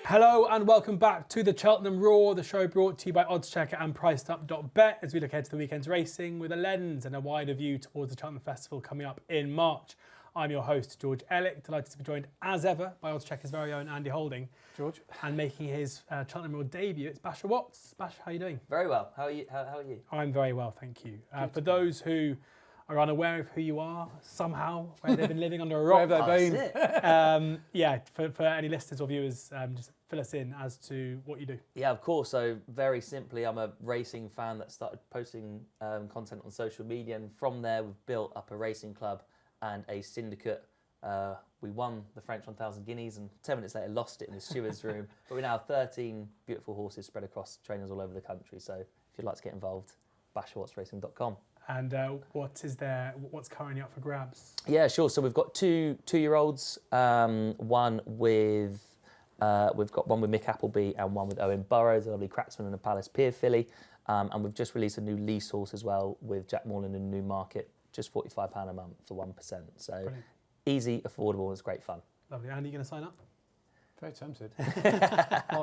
Hello and welcome back to the Cheltenham Roar, the show brought to you by oddschecker and pricedup.bet as we look ahead to the weekend's racing with a lens and a wider view towards the Cheltenham Festival coming up in March. I'm your host, George Ellick, delighted to be joined as ever by oddschecker's very own Andy Holding. George. And making his Cheltenham Roar debut, it's Basher Watts. Bash, how are you doing? Very well. How are you? How are you? I'm very well, thank you. For those who are unaware of who you are, somehow, where they've been living under a rock. Where have they been? Yeah, for any listeners or viewers, just fill us in as to what you do. Yeah, of course. So very simply, I'm a racing fan that started posting content on social media, and from there we've built up a racing club and a syndicate. We won the French 1000 Guineas and 10 minutes later lost it in the steward's room. But we now have 13 beautiful horses spread across trainers all over the country. So if you'd like to get involved, basherwattsracing.com. And what's currently up for grabs? Yeah, sure. So we've got two-year-olds. One with we've got one with Mick Appleby and one with Owen Burrows, a lovely cracksman and a Palace Pier filly. And we've just released a new lease horse as well with Jack Morland in Newmarket, just £45 a month for 1%. So brilliant. Easy, affordable, and it's great fun. Lovely. Andy, you going to sign up? Very tempted.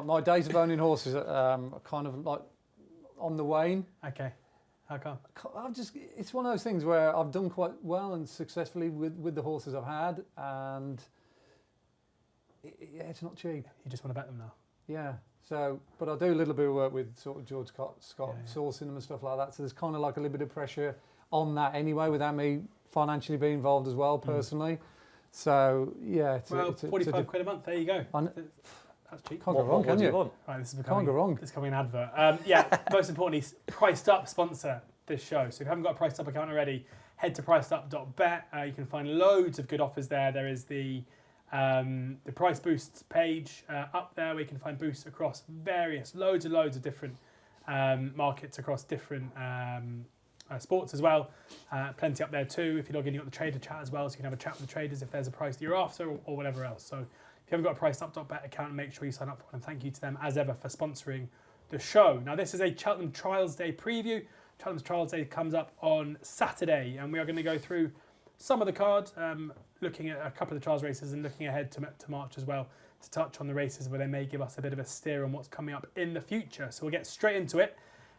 my days of owning horses are kind of like on the wane. Okay. How come? It's one of those things where I've done quite well and successfully with the horses I've had, and it's not cheap. You just want to bet them now? Yeah. So, but I do a little bit of work with sort of George Scott sourcing them and stuff like that. So there's kind of like a little bit of pressure on that anyway, without me financially being involved as well personally. So yeah. £45 a month. There you go. That's cheap. Can't go wrong, can you? Right, this is Can't go wrong. It's becoming an advert. Yeah, most importantly, Priced Up sponsor this show. So if you haven't got a Priced Up account already, head to pricedup.bet. You can find loads of good offers there. There is the price boosts page up there where you can find boosts across loads and loads of different markets across different sports as well. Plenty up there too. If you log in, you've got the trader chat as well, so you can have a chat with the traders if there's a price that you're after or whatever else. So if you haven't got a pricedup.bet account, make sure you sign up for one. And thank you to them as ever for sponsoring the show. Now, this is a Cheltenham Trials Day preview. Cheltenham Trials Day comes up on Saturday, and we are going to go through some of the card, looking at a couple of the trials races and looking ahead to March as well, to touch on the races where they may give us a bit of a steer on what's coming up in the future. So we'll get straight into it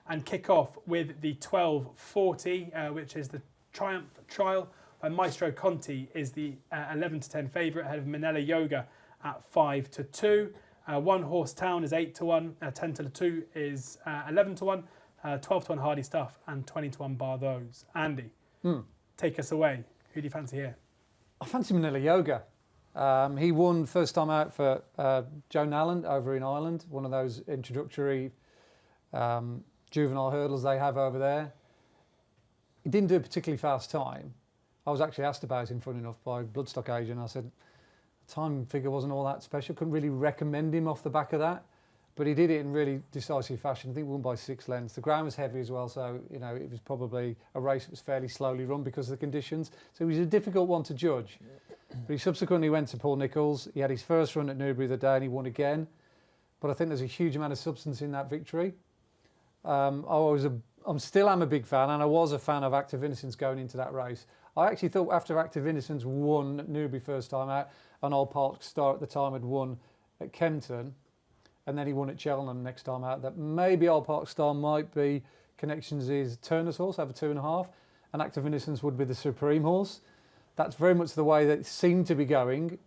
and kick off with the 1240, which is the Triumph Trial, where Maestro Conti is the 11-10 favourite ahead of Manila Yoga at 5-2. One Horse Town is 8-1. 10-2 is 11-1. 12-1 Hardy Stuff and 20-1 Bar Those. Andy, take us away. Who do you fancy here? I fancy Manila Yoga. He won first time out for Joan Allen over in Ireland, one of those introductory juvenile hurdles they have over there. He didn't do a particularly fast time. I was actually asked about him, funny enough, by Bloodstock agent. I said the time figure wasn't all that special. Couldn't really recommend him off the back of that, but he did it in really decisive fashion. I think he won by 6 lengths. The ground was heavy as well, so it was probably a race that was fairly slowly run because of the conditions. So it was a difficult one to judge. But he subsequently went to Paul Nicholls. He had his first run at Newbury the day and he won again. But I think there's a huge amount of substance in that victory. I'm still a big fan, and I was a fan of Active Innocence going into that race. I actually thought after Active Innocence won Newbury first time out, and Old Park Star at the time had won at Kempton, and then he won at Cheltenham next time out, that maybe Old Park Star might be Connections' Turner's horse over 2.5, and Active Innocence would be the supreme horse. That's very much the way that it seemed to be going.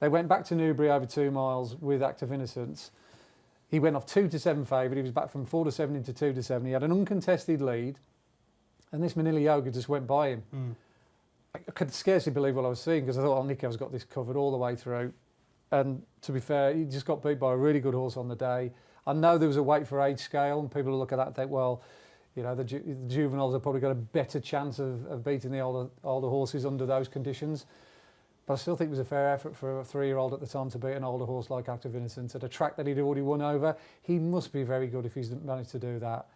They went back to Newbury over 2 miles with Active Innocence. He went off 2-7 favourite. He was back from 4-7 into 2-7. He had an uncontested lead, and this Manila Yoga just went by him. I could scarcely believe what I was seeing, because I thought, Nico's got this covered all the way through. And to be fair, he just got beat by a really good horse on the day. I know there was a weight for age scale, and people look at that and think, well, the juveniles have probably got a better chance of beating the older horses under those conditions. But I still think it was a fair effort for a 3-year-old at the time to beat an older horse like Active Innocence at a track that he'd already won over. He must be very good if he's managed to do that.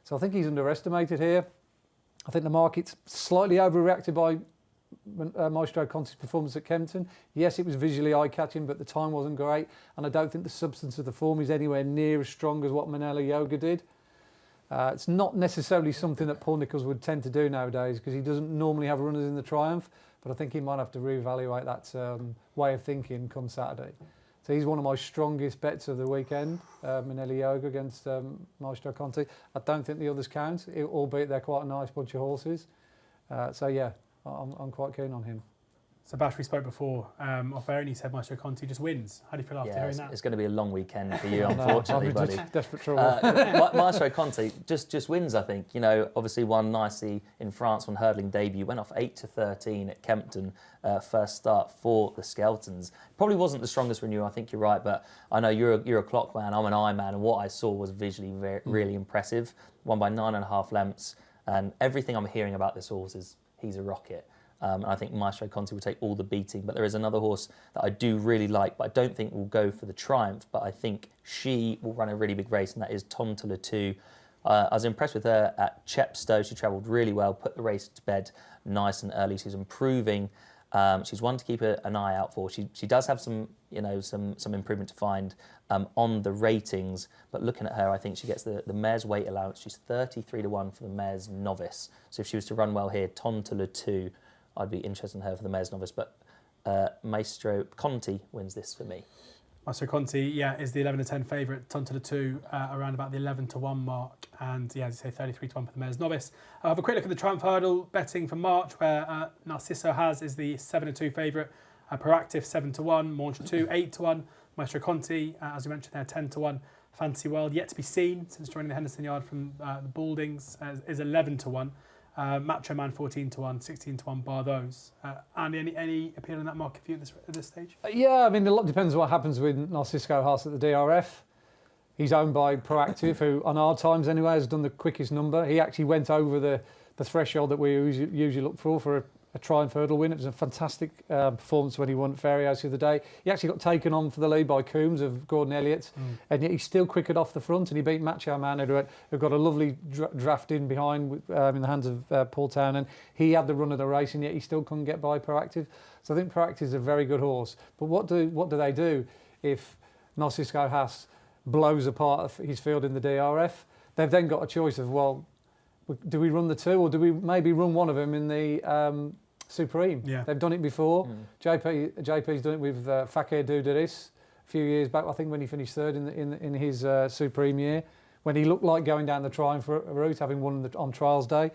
So I think he's underestimated here. I think the market's slightly overreacted by Maestro Conti's performance at Kempton. Yes, it was visually eye-catching, but the time wasn't great. And I don't think the substance of the form is anywhere near as strong as what Manila Yoga did. It's not necessarily something that Paul Nicholls would tend to do nowadays, because he doesn't normally have runners in the Triumph. But I think he might have to reevaluate that way of thinking come Saturday. So he's one of my strongest bets of the weekend, Minelli Yoga against Maestro Conti. I don't think the others count, albeit they're quite a nice bunch of horses. So yeah, I'm quite keen on him. So Bash, we spoke before off air and he said Maestro Conti just wins. How do you feel after hearing that? It's going to be a long weekend for you, unfortunately, buddy. Desperate trouble. Maestro Conti just wins, I think. You know, obviously won nicely in France on hurdling debut. Went off 8-13 at Kempton, first start for the Skeltons. Probably wasn't the strongest renewal, I think you're right, but I know you're a clock man, I'm an eye man, and what I saw was visually really impressive. Won by 9.5 lengths, and everything I'm hearing about this horse is he's a rocket. And I think Maestro Conti will take all the beating. But there is another horse that I do really like, but I don't think will go for the triumph. But I think she will run a really big race, and that is Tontala 2. I was impressed with her at Chepstow. She travelled really well, put the race to bed nice and early. She's improving. She's one to keep an eye out for. She does have some improvement to find on the ratings. But looking at her, I think she gets the mare's weight allowance. She's 33-1 for the mare's novice. So if she was to run well here, Tontala 2. I'd be interested in her for the mare's novice, but Maestro Conti wins this for me. Maestro Conti, yeah, is the 11-10 favourite. Tontala 2 around about the 11-1 mark, and yeah, as you say, 33-1 for the mare's novice. I'll have a quick look at the Triumph Hurdle betting for March, where Narciso Has is the 7-2 favourite, Proactive 7-1, Manche 2 8-1, Maestro Conti, as we mentioned there, 10-1. Fantasy World yet to be seen since joining the Henderson Yard from the Baldings is 11-1. Macho Man 14-1, 16-1 bar those. Andy, any appeal in that market for you at this stage? Yeah, I mean, a lot depends on what happens with Narciso Haas at the DRF. He's owned by Proactive, who on our times anyway has done the quickest number. He actually went over the threshold that we usually look for a Triumph Hurdle win. It was a fantastic performance when he won at Fairyhouse the other day. He actually got taken on for the lead by Coombs of Gordon Elliott, and yet he still quickened off the front, and he beat Macho Man, who got a lovely draft in behind in the hands of Paul Townend. He had the run of the race, and yet he still couldn't get by Proactive. So I think Proactive is a very good horse. But what do they do if Narciso Haas blows apart his field in the DRF? They've then got a choice of, well, do we run the two, or do we maybe run one of them in the Supreme? Yeah. They've done it before. JP's done it with Fakir Dudaris a few years back, I think, when he finished third in his Supreme year, when he looked like going down the Triumph route, having won on Trials Day.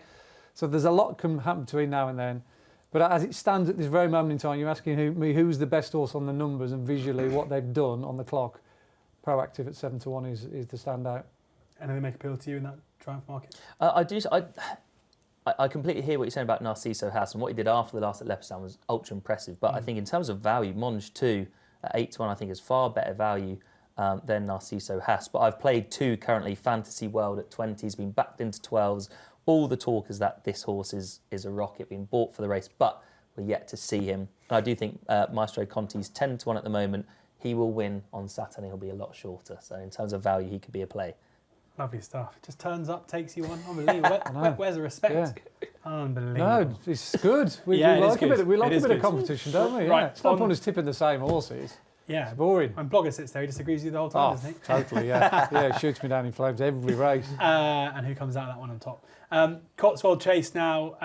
So there's a lot can happen between now and then. But as it stands at this very moment in time, you're asking me who's the best horse on the numbers and visually what they've done on the clock. Proactive at 7-1 is the standout. Anything make appeal to you in that Triumph market? I completely hear what you're saying about Narciso Haas, and what he did after the last at Leopardstown was ultra impressive. But I think in terms of value, Monge 2 at 8-1 I think is far better value than Narciso Haas. But I've played 2 currently, Fantasy World at 20, he's been backed into 12s. All the talk is that this horse is a rocket, being bought for the race, but we're yet to see him. And I do think Maestro Conti's 10-1 at the moment. He will win on Saturday, he'll be a lot shorter. So in terms of value, he could be a play. Lovely stuff. Just turns up, takes you on. Unbelievable. Where's the respect? Yeah. Unbelievable. No, it's good. We like a bit of competition, don't we? Right. Yeah. It's no point us tipping the same horses. Yeah. It's boring. When Blogger sits there, he disagrees with you the whole time, doesn't he? Totally, yeah. Yeah, shoots me down in flames every race. And who comes out of that one on top? Cotswold Chase now,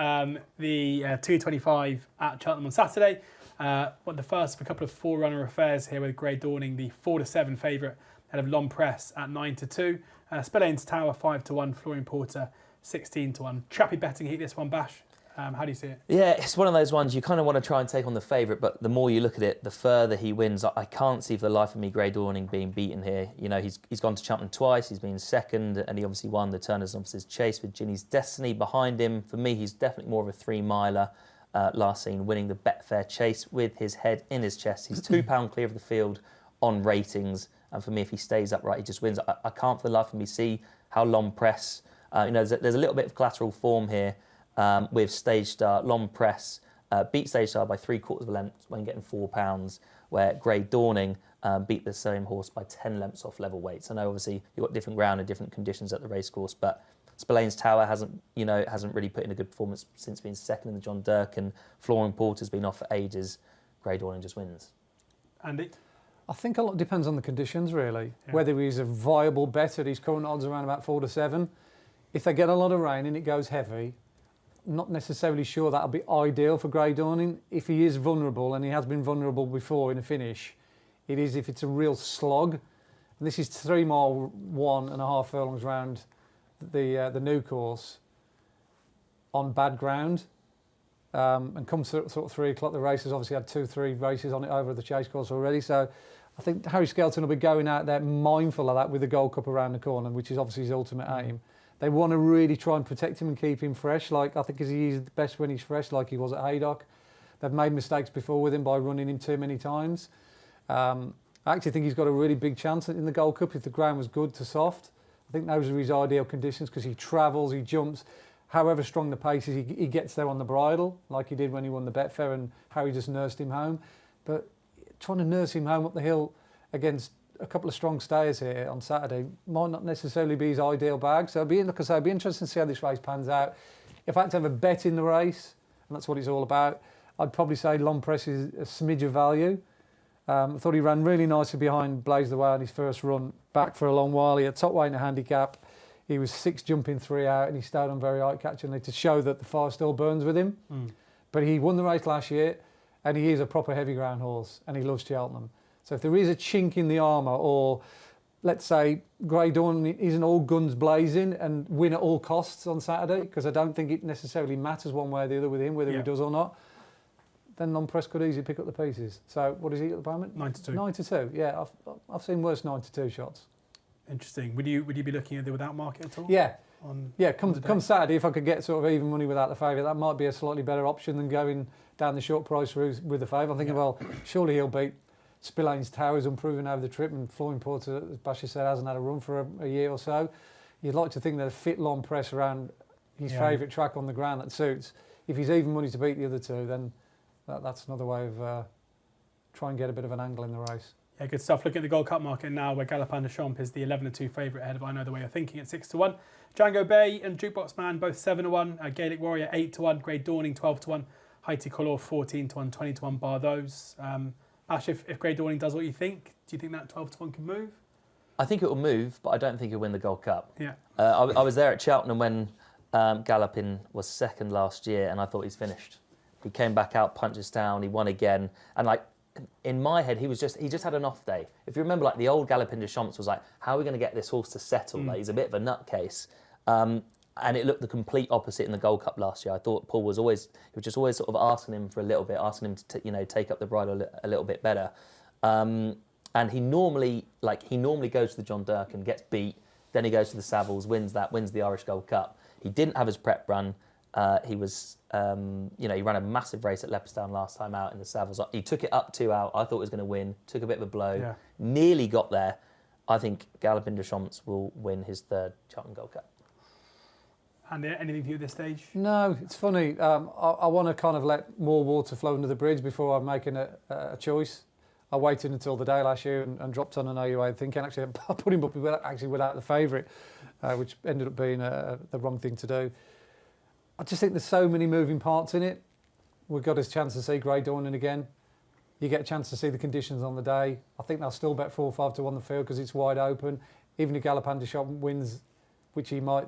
the 225 at Cheltenham on Saturday. The first of a couple of forerunner affairs here with Grey Dawning, the 4-7 favourite ahead of Long Press at 9-2. Spillane's Tower 5-1, Florian Porter 16-1. Trappy betting heat this one, Bash. How do you see it? Yeah, it's one of those ones you kind of want to try and take on the favourite, but the more you look at it, the further he wins. I can't see for the life of me Grey Dawning being beaten here. You know, he's gone to Cheltenham twice, he's been second, and he obviously won the Turners Novices Chase with Ginny's Destiny behind him. For me, he's definitely more of a 3-miler. Last seen winning the Betfair Chase with his head in his chest. He's £2 clear of the field on ratings, and for me, if he stays upright, he just wins. I can't for the life of me see how Long Press. There's a little bit of collateral form here with Stage Star. Long Press beat Stage Star by 3/4 of a length when getting £4, where Grey Dawning beat the same horse by 10 lengths off level weights. I know obviously you've got different ground and different conditions at the racecourse, but Spillane's Tower hasn't really put in a good performance since being second in the John Dirk, and Florian Porter's been off for ages. Grey Dawning just wins. Andy? I think a lot depends on the conditions, really. Yeah. Whether he's a viable bet at his current odds around about 4-7. If they get a lot of rain and it goes heavy, not necessarily sure that'll be ideal for Grey Dawning. If he is vulnerable, and he has been vulnerable before in a finish, it is if it's a real slog. And this is 3 mile, 1.5 furlongs round the new course on bad ground. And come sort of 3 o'clock, the races obviously had 2-3 races on it over the chase course already. So I think Harry Skelton will be going out there mindful of that with the Gold Cup around the corner, which is obviously his ultimate aim. They want to really try and protect him and keep him fresh. Like I think he's the best when he's fresh, like he was at Haydock. They've made mistakes before with him by running him too many times. I actually think he's got a really big chance in the Gold Cup if the ground was good to soft. I think those are his ideal conditions because he travels, he jumps. However strong the pace is, he gets there on the bridle, like he did when he won the Betfair and Harry just nursed him home. But trying to nurse him home up the hill against a couple of strong stayers here on Saturday might not necessarily be his ideal bag. So like I say, it'd be interesting to see how this race pans out. If I had to have a bet in the race, and that's what it's all about, I'd probably say Long Press is a smidge of value. I thought he ran really nicely behind Blaze the Way on his first run back for a long while. He had top weight in a handicap. He was 6 jumping 3 out and he stayed on very eye-catchingly to show that the fire still burns with him. But he won the race last year and he is a proper heavy ground horse and he loves Cheltenham. So if there is a chink in the armour, or let's say Grey Dawn isn't all guns blazing and win at all costs on Saturday, because I don't think it necessarily matters one way or the other with him, whether he does or not, then Long Press could easily pick up the pieces. So what is he at the moment? 9-2. 9-2, yeah. I've seen worse 9-2 shots. Interesting. Would you be looking at the without market at all? Yeah. Come Saturday, if I could get sort of even money without the favourite, that might be a slightly better option than going down the short price route with the favourite. I'm thinking, well, surely he'll beat Spillane's Towers, unproven over the trip, and Flooring Porter, as Basher said, hasn't had a run for a year or so. You'd like to think that a fit Long Press around his favourite track on the ground that suits. If he's even money to beat the other two, then that's another way of trying to get a bit of an angle in the race. Yeah, good stuff. Looking at the Gold Cup market now, where Galopin de Champs is the 11-2 favourite ahead of I Know the Way You're Thinking at 6-1. Django Bay and Jukebox Man both 7-1. Gaelic Warrior 8-1. Grey Dawning 12-1. Haiti Color 14-1. 20-1 bar those. Ash, if Grey Dawning does what you think, do you think that 12-1 can move? I think it will move, but I don't think he'll win the Gold Cup. Yeah. I was there at Cheltenham when Galopin was second last year, and I thought he's finished. He came back out, punches down, he won again, and like in my head, he just had an off day. If you remember, like the old Galopin de Champs was like, how are we going to get this horse to settle? Like, he's a bit of a nutcase. And it looked the complete opposite in the Gold Cup last year. I thought Paul was always sort of asking him for a little bit, asking him to take up the bridle a little bit better. And he normally goes to the John Durkan, gets beat, then he goes to the Savills, wins the Irish Gold Cup. He didn't have his prep run. He ran a massive race at Leopardstown last time out in the Savills. He took it up 2 out. I thought he was going to win. Took a bit of a blow. Nearly got there. I think Galopin de Champs will win his 3rd Cheltenham Gold Cup. And anything to you at this stage? No, it's funny. I want to kind of let more water flow under the bridge before I'm making a choice. I waited until the day last year and dropped on an AUA thinking, actually, I put him up without the favourite, which ended up being the wrong thing to do. I just think there's so many moving parts in it. We've got a chance to see Grey Dawning again. You get a chance to see the conditions on the day. I think they'll still bet 4-5 to 1 the field because it's wide open. Even if Galopin de Champs wins, which he might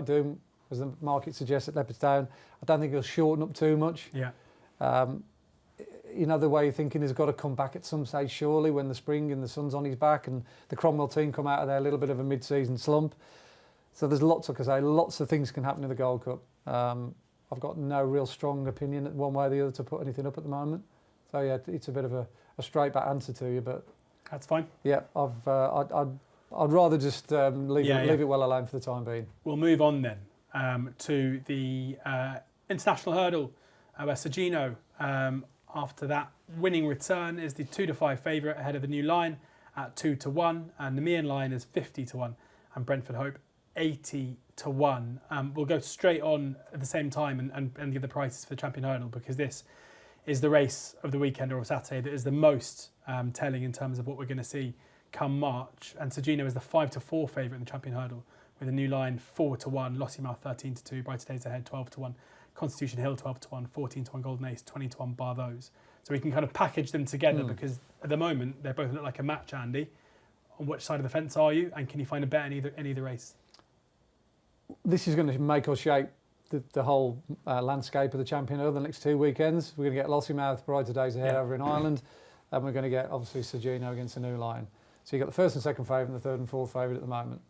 do, as the market suggests at Leopardstown, I don't think he'll shorten up too much. Yeah. The way you're thinking has got to come back at some stage, surely, when the spring and the sun's on his back and the Cromwell team come out of their little bit of a mid-season slump. So there's lots of things can happen in the Gold Cup. I've got no real strong opinion one way or the other to put anything up at the moment. So yeah, it's a bit of a straight back answer to you, but that's fine. Yeah, I'd rather just leave it well alone for the time being. We'll move on then to the International Hurdle, where Sergino, after that winning return, is the 2-5 favourite ahead of the New Line at 2-1, and the Nemean Line is 50-1, and Brentford Hope 80-1. We'll go straight on at the same time and give the prices for the Champion Hurdle, because this is the race of the weekend or Saturday that is the most telling in terms of what we're going to see come March. And Sergino is the 5-4 favourite in the Champion Hurdle, with a New Line 4-1, Lossiemouth 13-2, Brighter Days Ahead 12-1, Constitution Hill 12-1, 14-1 Golden Ace, 20-1 bar those. So we can kind of package them together because at the moment they both look like a match, Andy. On which side of the fence are you, and can you find a bet in either race? This is going to make or shape the whole landscape of the Champion over the next 2 weekends. We're going to get Lossiemouth, Brighter Days Ahead over in Ireland. and we're going to get obviously Sergino against the New Line. So you've got the first and second favourite and the third and fourth favourite at the moment.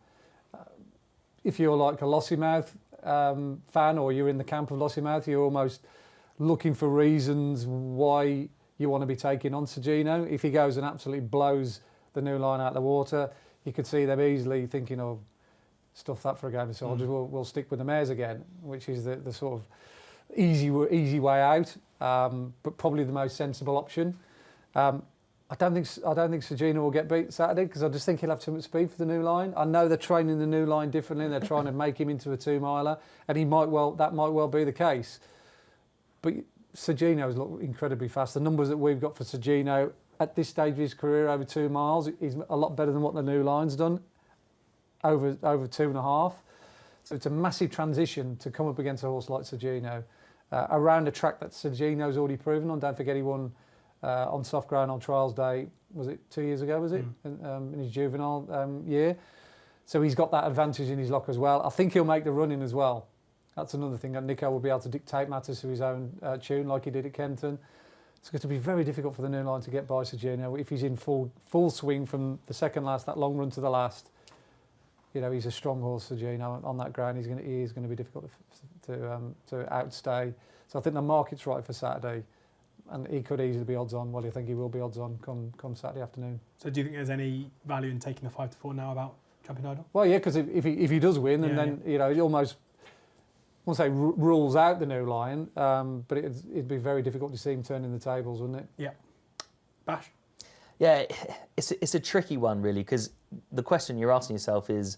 If you're like a Lossiemouth fan, or you're in the camp of Lossiemouth, you're almost looking for reasons why you want to be taking on Sergino. If he goes and absolutely blows the New Line out of the water, you could see them easily thinking, oh, stuff that for a game of soldiers, we'll stick with the mares again, which is the sort of easy way out, but probably the most sensible option. I don't think Sergino will get beat Saturday, because I just think he'll have too much speed for the New Line. I know they're training the New Line differently, and they're trying to make him into a 2-miler, and that might well be the case. But Sergino's look incredibly fast. The numbers that we've got for Sergino at this stage of his career over 2 miles is a lot better than what the New Line's done over 2.5. So it's a massive transition to come up against a horse like Sergino around a track that Sergino's already proven on. Don't forget he won on soft ground on Trials Day, was it 2 years ago, was it? In his juvenile year. So he's got that advantage in his lock as well. I think he'll make the running as well. That's another thing, that Nico will be able to dictate matters to his own tune, like he did at Kenton. It's going to be very difficult for the New Line to get by Sergino if he's in full swing from the second last, that long run to the last. You know, he's a strong horse, Sergino, on that ground. He is going to be difficult to outstay. So I think the market's right for Saturday, and he could easily be odds on. Well, I think he will be odds on come Saturday afternoon. So do you think there's any value in taking the 5-4 now about Champion Hurdle? Well, yeah, because if he does win, and then you know, it almost, I won't say rules out the New Line, but it'd be very difficult to see him turning the tables, wouldn't it? Yeah. Bash? Yeah, it's a tricky one, really, because the question you're asking yourself is,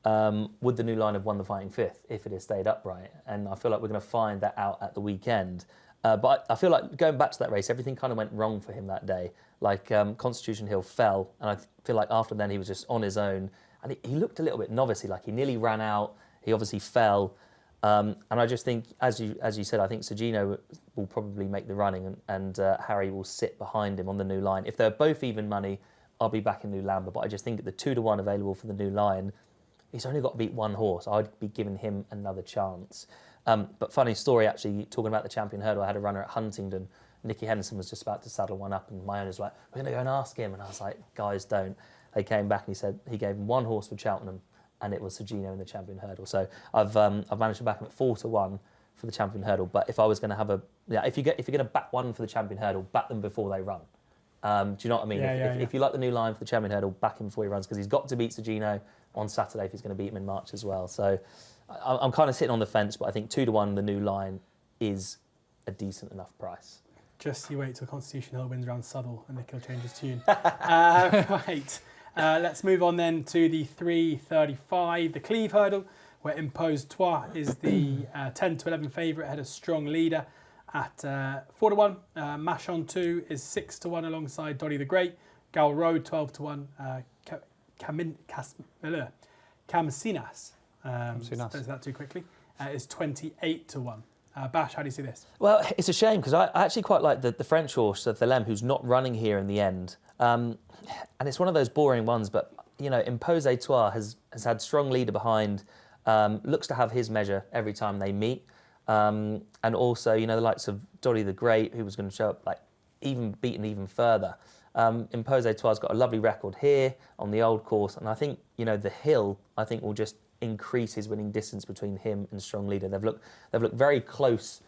would the New Line have won the Fighting Fifth if it had stayed upright? And I feel like we're going to find that out at the weekend. But I feel like going back to that race, everything kind of went wrong for him that day. Like Constitution Hill fell, and I feel like after then he was just on his own. And he looked a little bit novice-y, like he nearly ran out, he obviously fell. And I just think, as you said, I think Sergino will probably make the running, and Harry will sit behind him on the New Line. If they're both even money, I'll be back in New Lambert. But I just think at the 2-1 available for the New Line, he's only got to beat one horse. I'd be giving him another chance. But funny story, actually, talking about the Champion Hurdle, I had a runner at Huntingdon. Nicky Henderson was just about to saddle one up, and my owner's like, we're going to go and ask him. And I was like, guys, don't. They came back and he said he gave him one horse for Cheltenham, and it was Sergino in the Champion Hurdle. So I've managed to back him at 4-1 for the Champion Hurdle. But if I was going to have if you're going to back one for the Champion Hurdle, back them before they run. Do you know what I mean? If you like the New Line for the Champion Hurdle, back him before he runs, because he's got to beat Sergino on Saturday if he's going to beat him in March as well. So I'm kind of sitting on the fence, but I think 2-1 the New Line is a decent enough price. Just you wait till Constitution Hill wins around Southall and Nick will change his tune. Right. Let's move on then to the 3:35, the Cleeve Hurdle, where Impose Toi is the 10-11 favourite, had a strong leader at 4-1. Machon 2 is 6-1 alongside Dolly the Great. Gal Road 12-1. Camsinas. Don't say that too quickly. Is 28-1. Bash, how do you see this? Well, it's a shame, because I actually quite like the French horse, the Lem, who's not running here in the end. And it's one of those boring ones, but, you know, Impose Toi has had strong leader behind, looks to have his measure every time they meet. And also, you know, the likes of Dolly the Great, who was going to show up, like, beaten even further. Impose Toi's got a lovely record here on the old course, and I think, you know, the hill, I think, will just increase his winning distance between him and Strong Leader. They've looked very closely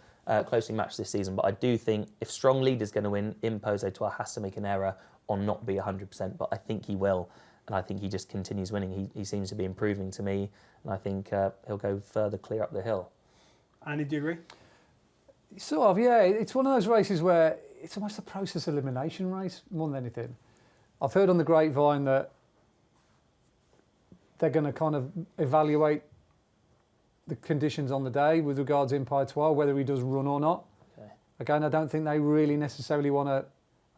matched this season, but I do think if Strong Leader's going to win, Impose Toi has to make an error or not be 100%, but I think he will, and I think he just continues winning. He seems to be improving to me, and I think he'll go further clear up the hill. Andy, do you agree? Sort of, yeah. It's one of those races where it's almost a process elimination race more than anything. I've heard on the grapevine that they're going to kind of evaluate the conditions on the day with regards to Impose Toi, whether he does run or not. Okay. Again, I don't think they really necessarily want a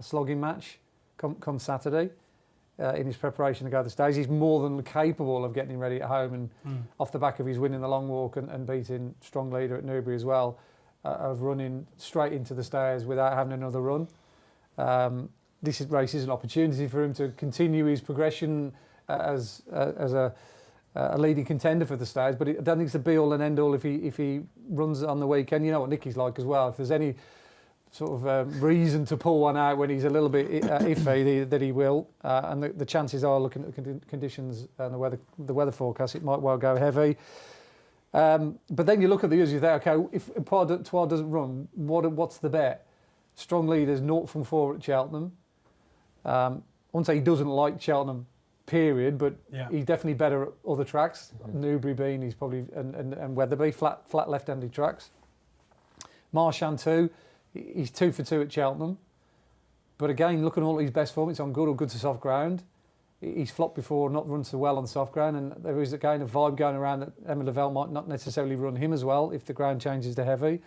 slogging match come Saturday in his preparation to go to the stage. He's more than capable of getting him ready at home, and off the back of his winning the long walk and beating Strong Leader at Newbury as well, of running straight into the stairs without having another run. This race is an opportunity for him to continue his progression as a leading contender for the stage, but I don't think it's the be all and end all if he runs on the weekend. You know what Nicky's like as well. If there's any sort of reason to pull one out when he's a little bit iffy, that he will. And the chances are, looking at the conditions and the weather forecast, it might well go heavy. But then you look at the others, you think, okay, if Poir doesn't run, what's the bet? Strong leaders 0 from 4 at Cheltenham. I wouldn't say he doesn't like Cheltenham, period, but he's definitely better at other tracks. Newbury Bean, he's probably, and Wetherby, flat left-handed tracks. Marchand too. He's 2 for 2 at Cheltenham. But again, looking at all his best form, it's on good or good to soft ground. He's flopped before, not run so well on soft ground, and there is a kind of vibe going around that Emma Lavelle might not necessarily run him as well if the ground changes to heavy.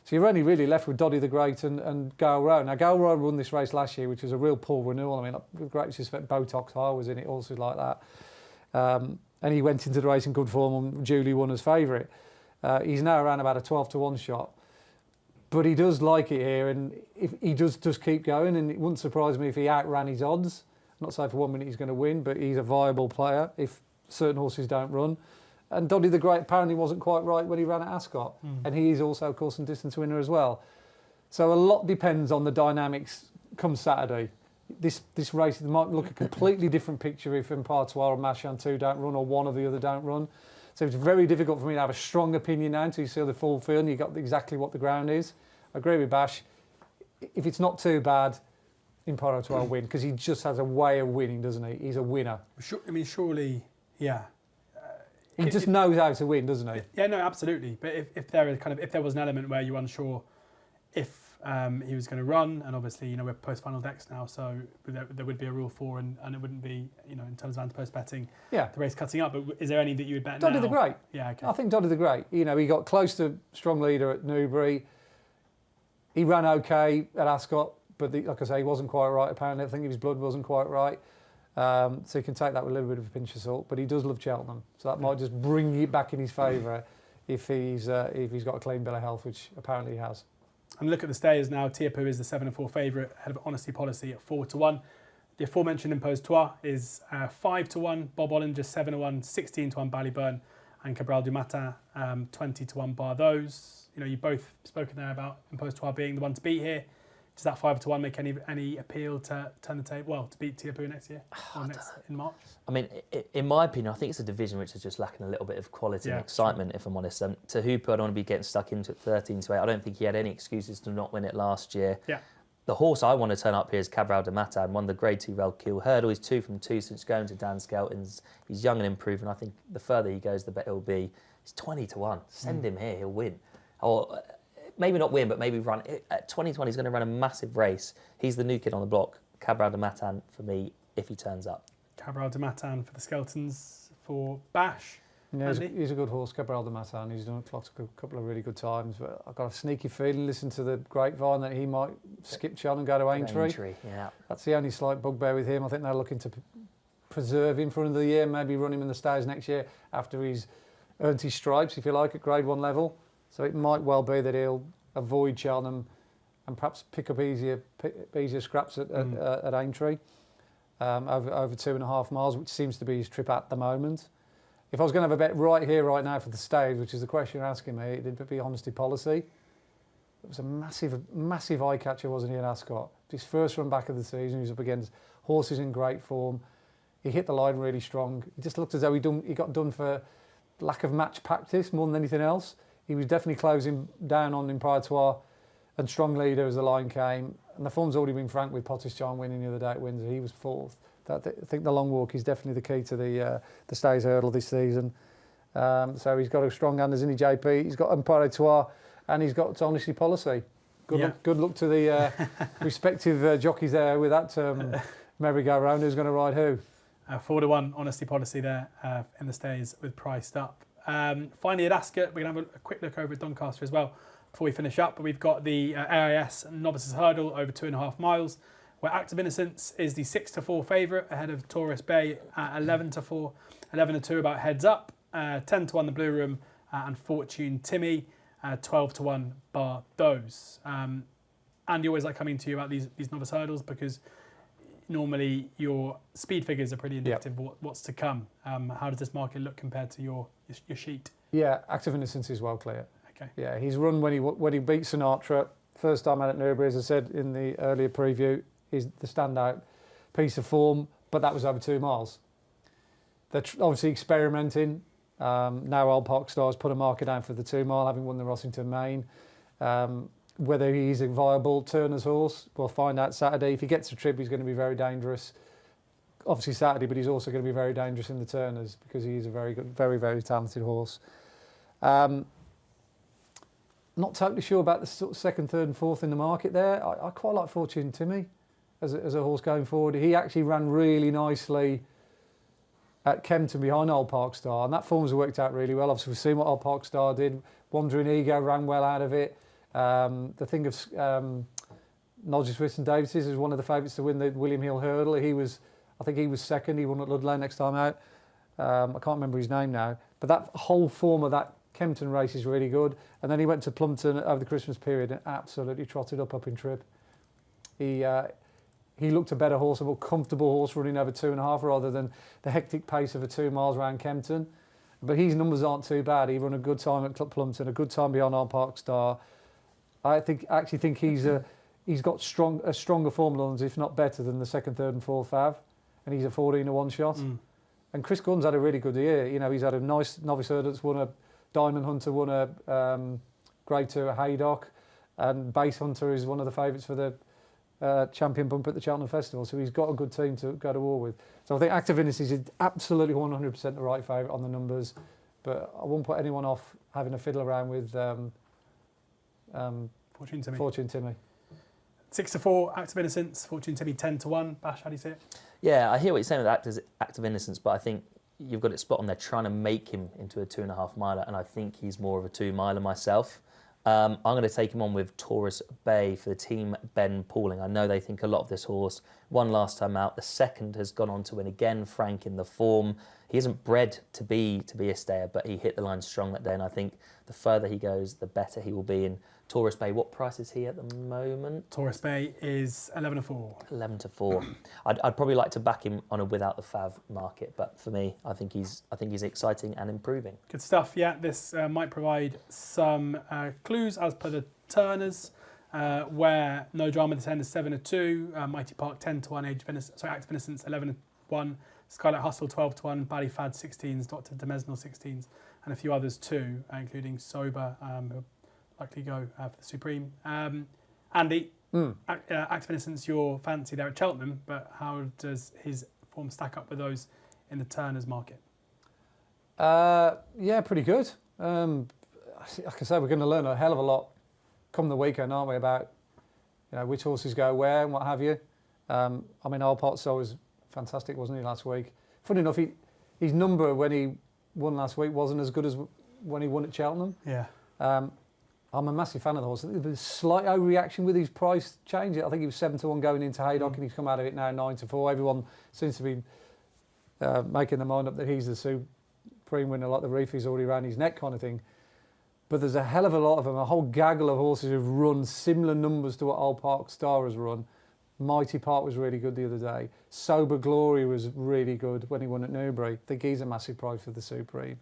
So you're only really left with Doddy the Great and Gale Rowe. Now, Gale Rowe won this race last year, which was a real poor renewal. I mean, with great respect, Botox High was in it, also like that. And he went into the race in good form and Julie won as favourite. He's now around about a 12-1 shot. But he does like it here, and if he does just keep going, and it wouldn't surprise me if he outran his odds. I'm not saying for 1 minute he's going to win, but he's a viable player if certain horses don't run. And Doddy the Great apparently wasn't quite right when he ran at Ascot, and he is also a course and distance winner as well. So a lot depends on the dynamics come Saturday. This race might look a completely different picture if Impartoir and Marchand 2 don't run, or one or the other don't run. So it's very difficult for me to have a strong opinion now until you see the full field and you've got exactly what the ground is. I agree with Bash. If it's not too bad, Impartoir will win, because he just has a way of winning, doesn't he? He's a winner. I mean, surely, yeah. He just knows how to win, doesn't he? Yeah, no, absolutely. But if there was an element where you were unsure if he was going to run, and obviously, we're post-final decks now, so there would be a Rule 4, and it wouldn't be, in terms of anti-post betting, the race cutting up. But is there any that you would bet Doddy now? the Great. Yeah, okay. I think Doddy the Great. He got close to strong leader at Newbury. He ran okay at Ascot, but like I say, he wasn't quite right. Apparently, I think his blood wasn't quite right. So you can take that with a little bit of a pinch of salt. But he does love Cheltenham, so that might just bring it back in his favour if he's got a clean bill of health, which apparently he has. And look at the stayers now. Tiapu is the 7-4 favourite, ahead of Honesty Policy at 4-1. The aforementioned Impostoire is 5-1. Bob Ollinger 7-1, 16-1 Ballyburn, and Cabral du Matin 20-1 bar those. You've both spoken there about Impostoire being the one to beat here. Does that 5-1 make any appeal to turn the table? Well, to beat Tiapu next year or in March? I mean, in my opinion, I think it's a division which is just lacking a little bit of quality and excitement, if I'm honest. To Hooper, I don't want to be getting stuck into it 13-8. I don't think he had any excuses to not win it last year. Yeah. The horse I want to turn up here is Cabral de Matin, won the Grade 2 Cleeve Hurdle. He's 2 from 2 since going to Dan Skelton's. He's young and improving. I think the further he goes, the better he'll be. He's 20-1. Send him here, he'll win. Or maybe not win, but maybe run. At 2020, he's going to run a massive race. He's the new kid on the block. Cabral de Matin for me, if he turns up. Cabral de Matin for the Skeltons, for Bash. Yeah, he's a good horse, Cabral de Matin. He's done a couple of really good times, but I've got a sneaky feeling, listen to the grapevine, that he might skip Cheltenham and go to Aintree. Yeah. That's the only slight bugbear with him. I think they're looking to preserve him for another year, maybe run him in the Stays next year after he's earned his stripes, if you like, at Grade 1 level. So it might well be that he'll avoid Cheltenham and perhaps pick up easier scraps at Aintree over 2.5 miles, which seems to be his trip at the moment. If I was going to have a bet right here, right now for the Stays, which is the question you're asking me, it'd be Honesty Policy. It was a massive eye catcher, wasn't he, in Ascot? His first run back of the season, he was up against horses in great form. He hit the line really strong. It just looked as though he got done for lack of match practice more than anything else. He was definitely closing down on Impartoir and strong leader as the line came. And the form's already been frank with Pottish John winning the other day at Windsor. He was 4th. I think the long walk is definitely the key to the Stays Hurdle this season. So he's got a strong hand, hasn't he, JP? He's got Impartoir and he's got Honesty Policy. Good luck to the respective jockeys there with that merry-go-round. Who's going to ride who? 4-1 Honesty Policy there in the Stays with priced up. Finally at Ascot, we're going to have a quick look over at Doncaster as well before we finish up. But we've got the AIS Novices Hurdle over 2.5 miles, where Act of Innocence is the 6-4 favourite ahead of Taurus Bay at 11-4, 11-2 about heads up, 10-1 the Blue Room and Fortune Timmy, 12-1 bar those. Andy, always like coming to you about these novice hurdles because normally your speed figures are pretty indicative of what's to come. How does this market look compared to your sheet? Yeah, Act of Innocence is well clear. Okay. Yeah, he's run when he beat Sinatra first time out at Newbury, as I said in the earlier preview, is the standout piece of form, but that was over 2 miles. They're obviously experimenting. Now Old Park Star's put a marker down for the 2 mile, having won the Rossington Main. Whether he's a viable Turner's horse, we'll find out Saturday. If he gets a trip, he's going to be very dangerous. Obviously Saturday, but he's also going to be very dangerous in the Turners because he is a very good, very, very talented horse. Not totally sure about the sort of second, third and fourth in the market there. I quite like Fortune Timmy as a horse going forward. He actually ran really nicely at Kempton behind Old Park Star, and that form's worked out really well. Obviously, we've seen what Old Park Star did. Wandering Ego ran well out of it. The thing of Nodges Wilson Davises is one of the favourites to win the William Hill Hurdle. I think he was second. He won at Ludlow next time out. I can't remember his name now. But that whole form of that Kempton race is really good. And then he went to Plumpton over the Christmas period and absolutely trotted up in trip. He looked a better horse, a more comfortable horse running over 2.5 rather than the hectic pace of a 2 miles around Kempton. But his numbers aren't too bad. He run a good time at Plumpton, a good time behind Old Park Star. I actually think he's got a stronger formula, if not better, than the second, third and fourth Fav. And he's a 14-1 shot. And Chris Gunn's had a really good year. You know, he's had a nice Novice Hurdle that's won a Diamond Hunter, won a Grade 2 at Haydock, and Base Hunter is one of the favourites for the champion bumper at the Cheltenham Festival. So he's got a good team to go to war with. So I think Active Innocence is absolutely 100% the right favourite on the numbers, but I won't put anyone off having a fiddle around with Fortune Timmy. 6-4, Active Innocence, Fortune Timmy 10-1. Bash, how do you see it? Yeah, I hear what you're saying with Active Innocence, but I think you've got it spot on. They're trying to make him into a 2.5 miler, and I think he's more of a 2 miler myself. I'm going to take him on with Taurus Bay for the team Ben Pauling. I know they think a lot of this horse. Won last time out. The second has gone on to win again. Frank in the form. He isn't bred to be a stayer, but he hit the line strong that day, and I think the further he goes, the better he will be. In Taurus Bay, what price is he at the moment? Taurus Bay is 11-4. 11-4. I'd probably like to back him on a without the Fav market, but for me, I think he's exciting and improving. Good stuff. Yeah, this might provide some clues as per the Turners, where No Drama this end is 7-2, Mighty Park 10-1, Active Innocence 11-1, Skylight Hustle 12-1, Ballyfad 16s, Dr. Demesnel 16s, and a few others too, including Sober, who likely go for the Supreme. Andy, Active Innocence, your fancy there at Cheltenham, but how does his form stack up with those in the Turners market? Yeah, pretty good. Like I say, we're going to learn a hell of a lot come the weekend, aren't we, about which horses go where and what have you. I mean, Old Park Star was fantastic, wasn't he, last week? Funny enough, his number when he won last week wasn't as good as when he won at Cheltenham. Yeah. I'm a massive fan of the horse. There was a slight overreaction with his price change. I think he was 7-1 going into Haydock, and he's come out of it now 9-4. Everyone seems to be making their mind up that he's the supreme winner, like the reef he's already around his neck kind of thing. But there's a hell of a lot of them, a whole gaggle of horses who've run similar numbers to what Old Park Star has run. Mighty Park was really good the other day. Sober Glory was really good when he won at Newbury. I think he's a massive prize for the Supreme.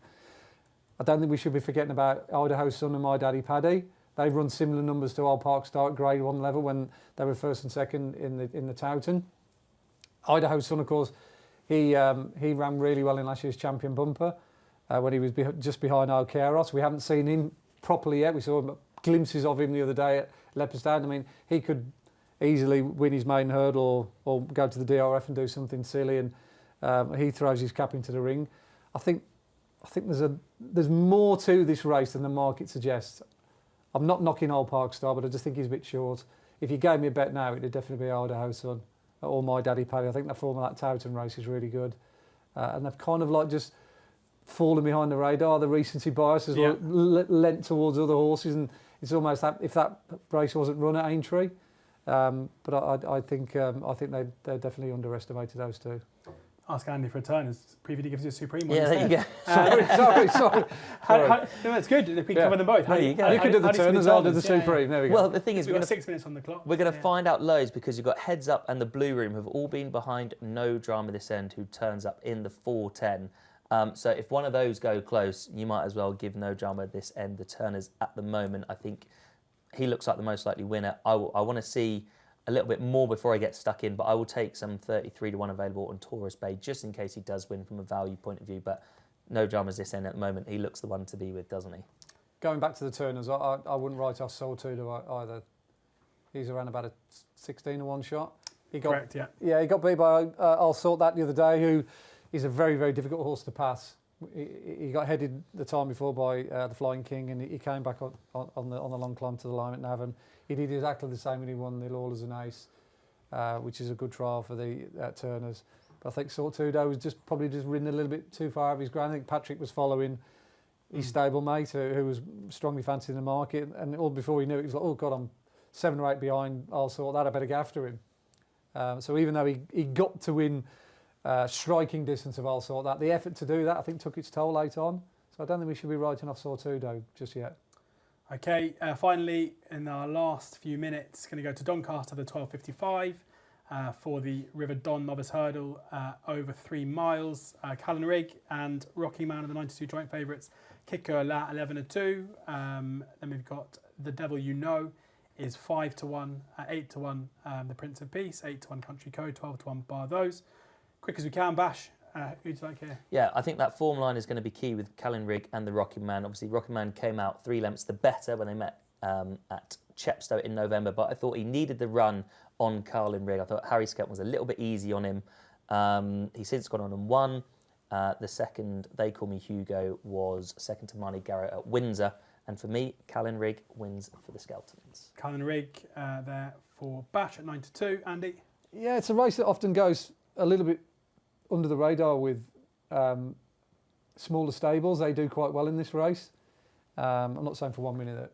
I don't think we should be forgetting about Idaho Sun and My Daddy Paddy. They've run similar numbers to Old Park Star at Grade 1 level when they were first and second in the Towton. Idaho Sun, of course, he ran really well in last year's champion bumper when he was just behind Alcaros. We haven't seen him properly yet. We saw glimpses of him the other day at Leopardstown. I mean, he could easily win his main hurdle or go to the DRF and do something silly, and he throws his cap into the ring. I think there's more to this race than the market suggests. I'm not knocking Old Park Star, but I just think he's a bit short. If you gave me a bet now, it'd definitely be Idaho Sun or My Daddy Paddy. I think the form of that Towton race is really good, and they've kind of like just fallen behind the radar. The recency bias has lent towards other horses, and it's almost that if that race wasn't run at Aintree. But I think they definitely underestimated those two. Ask Andy for a turn. His preview gives you a Supreme one. Yeah, there you go. Sorry. No, that's good. We cover them both. There you go. You can do the Turners, I'll do the Supreme. There we go. Well, the thing is, we've got 6 minutes on the clock. We're going to find out loads because you've got Heads Up and the Blue Room have all been behind No Drama this end, who turns up in the 4:10. So if one of those go close, you might as well give No Drama this end the Turners at the moment. I think he looks like the most likely winner. I want to see a little bit more before I get stuck in, but I will take some 33 to 1 available on Taurus Bay just in case he does win from a value point of view. But no dramas this end at the moment. He looks the one to be with, doesn't he? Going back to the Turners, I wouldn't write off Sortudo either. He's around about a 16 to 1 shot. Correct, yeah. Yeah, he got beat by I'll Sort That the other day, who is a very, very difficult horse to pass. He got headed the time before by the Flying King, and he came back on the long climb to the line at Navan. He did exactly the same when he won the Lawlers and Ace, which is a good trial for the Turners. But I think Sortudo was probably ridden a little bit too far of his ground. I think Patrick was following his stablemate, who was strongly fancied in the market, and all before he knew it, he was like, oh God, I'm 7 or 8 behind, I'll Sort That, I better go after him. So even though he got to win striking distance of I'll Sort That, the effort to do that I think took its toll late on. So I don't think we should be writing off Sortudo just yet. Okay, finally in our last few minutes, going to go to Doncaster, the 12.55 for the River Don Novice Hurdle over 3 miles. Callan Rigg and Rocky Man are the 92 joint favourites. Kicker La 11 to 2. Then we've got The Devil You Know is 5 to 1, 8 to 1 the Prince of Peace, 8 to 1 Country Code, 12 to 1 bar those. Quick as we can, Bash. Who do you like here? Yeah, I think that form line is going to be key with Callan Rigg and the Rocky Man. Obviously, Rocky Man came out 3 lengths the better when they met at Chepstow in November, but I thought he needed the run on Callan Rigg. I thought Harry Skelton was a little bit easy on him. He's since gone on and won. The second, They Call Me Hugo, was second to Marnie Garrett at Windsor. And for me, Callan Rigg wins for the Skeltons. Callan Rigg there for Bash at 9 to 2. Andy? Yeah, it's a race that often goes a little bit under the radar with smaller stables. They do quite well in this race. I'm not saying for 1 minute that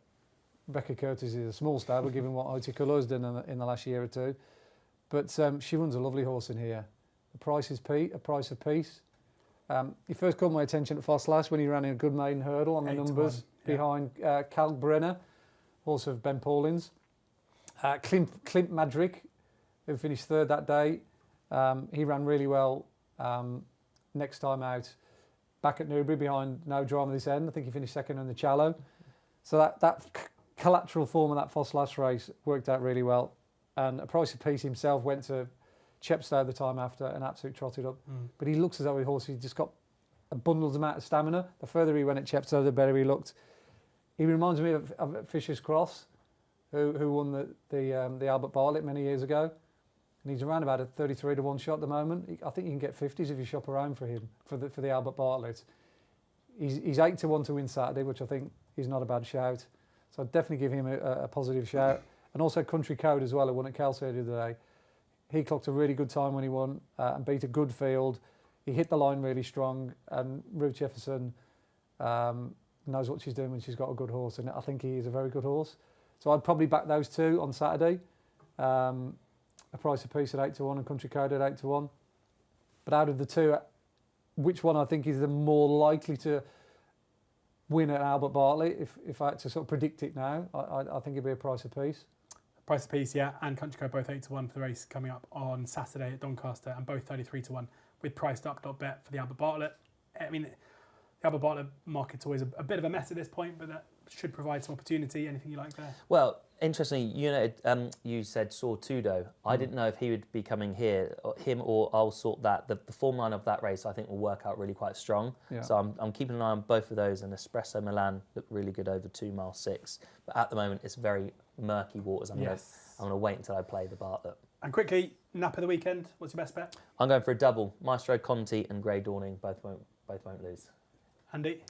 Becca Curtis is a small stable, given what Oticulo has done in the last year or two. But she runs a lovely horse in here. The price is a price of peace. He first caught my attention at Fosslas when he ran in a good maiden hurdle on the numbers behind Kalkbrenner, horse of Ben Paulins. Clint Madrick, who finished 3rd that day. He ran really well next time out back at Newbury behind No Drama this end. I think he finished 2nd in the Challow. So that collateral form of that Fosslas race worked out really well. And A Price of Peace himself went to Chepstow the time after and absolutely trotted up. But he looks as though a horse, he's just got a bundled amount of stamina. The further he went at Chepstow, the better he looked. He reminds me of Fisher's Cross, who won the Albert Bartlett many years ago. And he's around about a 33 to 1 shot at the moment. I think you can get 50s if you shop around for him, for the Albert Bartlett. He's 8 to 1 to win Saturday, which I think is not a bad shout. So I'd definitely give him a positive shout. And also Country Code as well, who won at Kelsey the other day. He clocked a really good time when he won and beat a good field. He hit the line really strong, and Ruth Jefferson knows what she's doing when she's got a good horse, and I think he is a very good horse. So I'd probably back those two on Saturday. A Price of Peace at 8 to 1 and Country Code at 8 to 1. But out of the two, which one I think is the more likely to win at Albert Bartlett, if I had to sort of predict it now, I think it'd be A Price of Peace. Price of Peace, yeah, and Country Code both 8 to 1 for the race coming up on Saturday at Doncaster, and both 33 to 1 with pricedup.bet for the Albert Bartlett. I mean, the Albert Bartlett market's always a bit of a mess at this point, but that should provide some opportunity. Anything you like there? Well, interestingly, you said Sortudo. I didn't know if he would be coming here, him or I'll Sort That. The form line of that race, I think, will work out really quite strong. Yeah. So I'm keeping an eye on both of those, and Espresso Milan looked really good over 2 mile 6. But at the moment, it's very murky waters. I'm going to wait until I play the Bartlett. And quickly, nap of the weekend. What's your best bet? I'm going for a double. Maestro Conti and Grey Dawning both won't lose. Andy?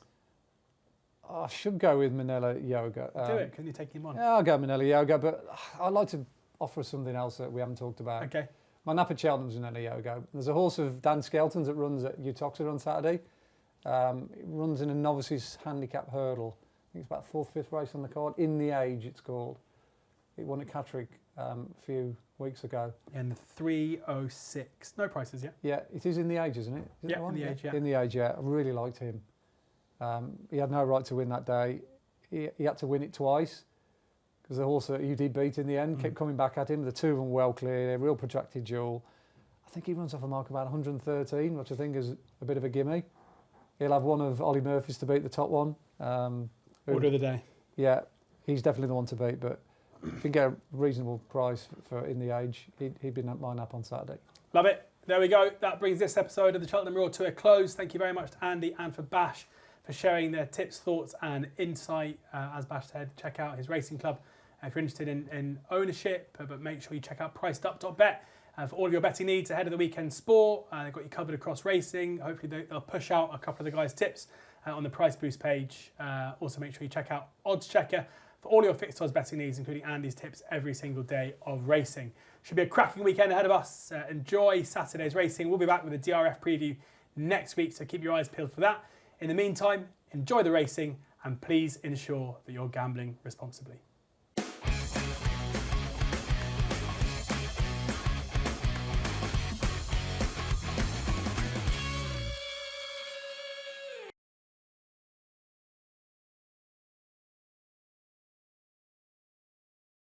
I should go with Manila Yoga. Do it. Can you take him on? Yeah, I'll go Manila Yoga, but I'd like to offer something else that we haven't talked about. Okay. My nap at Cheltenham's Manila Yoga. There's a horse of Dan Skelton's that runs at Utoxeter on Saturday. It runs in a Novices handicap hurdle. I think it's about 4th, 5th race on the card. In the Age, it's called. It won at Catterick a few weeks ago. In the 306. No prices yet. Yeah, it is In the Age, isn't it? Yeah, In the Age, yeah. In the Age, yeah. I really liked him. He had no right to win that day. He had to win it twice because the horse that he did beat in the end kept coming back at him. The two of them well clear, a real protracted duel. I think he runs off a mark about 113, which I think is a bit of a gimme. He'll have one of Ollie Murphy's to beat the top one. Order of the day. Yeah, he's definitely the one to beat. But if you can get a reasonable price for in the age, he'd be mine up on Saturday. Love it. There we go. That brings this episode of the Cheltenham Roar to a close. Thank you very much to Andy and for Bash for sharing their tips, thoughts and insight. As Bash said, check out his racing club if you're interested in ownership, but make sure you check out pricedup.bet for all of your betting needs ahead of the weekend sport. They've got you covered across racing. Hopefully they'll push out a couple of the guys' tips on the Price Boost page. Also make sure you check out oddschecker for all your fixed odds betting needs, including Andy's tips every single day of racing. Should be a cracking weekend ahead of us. Enjoy Saturday's racing. We'll be back with a DRF preview next week, so keep your eyes peeled for that. In the meantime, enjoy the racing and please ensure that you're gambling responsibly.